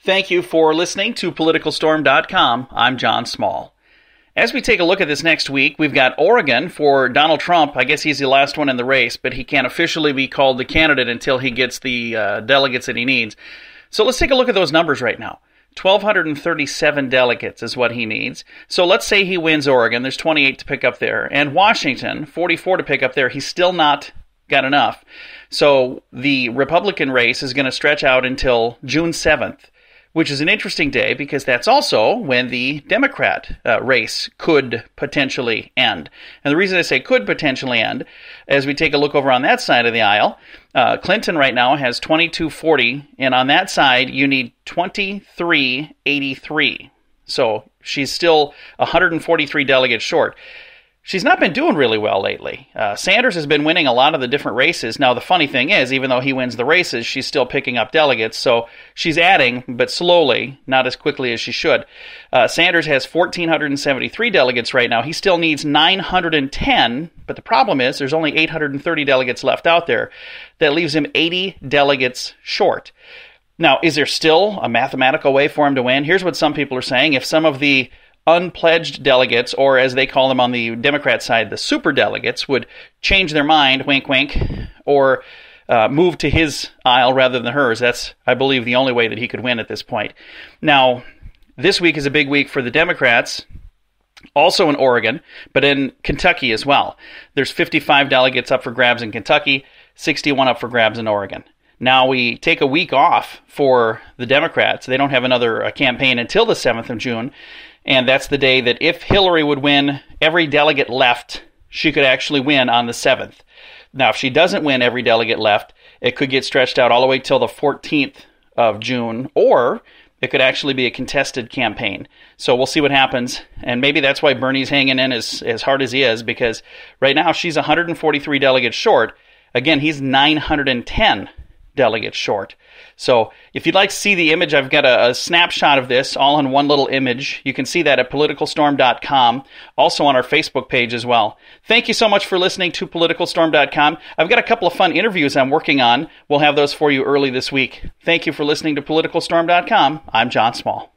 Thank you for listening to PoliticalStorm.com. I'm John Small. As we take a look at this next week, we've got Oregon for Donald Trump. I guess he's the last one in the race, but he can't officially be called the candidate until he gets the delegates that he needs. So let's take a look at those numbers right now. 1,237 delegates is what he needs. So let's say he wins Oregon. There's 28 to pick up there. And Washington, 44 to pick up there. He's still not got enough. So the Republican race is going to stretch out until June 7th. Which is an interesting day because that's also when the Democrat race could potentially end. And the reason I say could potentially end, as we take a look over on that side of the aisle, Clinton right now has 2240, and on that side you need 2383. So she's still 143 delegates short. She's not been doing really well lately. Sanders has been winning a lot of the different races. Now, the funny thing is, even though he wins the races, she's still picking up delegates. So she's adding, but slowly, not as quickly as she should. Sanders has 1,473 delegates right now. He still needs 910, but the problem is there's only 830 delegates left out there. That leaves him 80 delegates short. Now, is there still a mathematical way for him to win? Here's what some people are saying. If some of the unpledged delegates, or as they call them on the Democrat side, the super delegates, would change their mind, wink, wink, or move to his aisle rather than hers. That's, I believe, the only way that he could win at this point. Now, this week is a big week for the Democrats, also in Oregon, but in Kentucky as well. There's 55 delegates up for grabs in Kentucky, 61 up for grabs in Oregon. Now we take a week off for the Democrats. They don't have another campaign until the 7th of June. And that's the day that if Hillary would win every delegate left, she could actually win on the 7th. Now, if she doesn't win every delegate left, it could get stretched out all the way till the 14th of June, or it could actually be a contested campaign. So we'll see what happens. And maybe that's why Bernie's hanging in as hard as he is, because right now she's 143 delegates short. Again, he's 910 delegates short. So if you'd like to see the image, I've got a snapshot of this all in one little image. You can see that at PoliticalStorm.com, also on our Facebook page as well. Thank you so much for listening to PoliticalStorm.com. I've got a couple of fun interviews I'm working on. We'll have those for you early this week. Thank you for listening to PoliticalStorm.com. I'm John Small.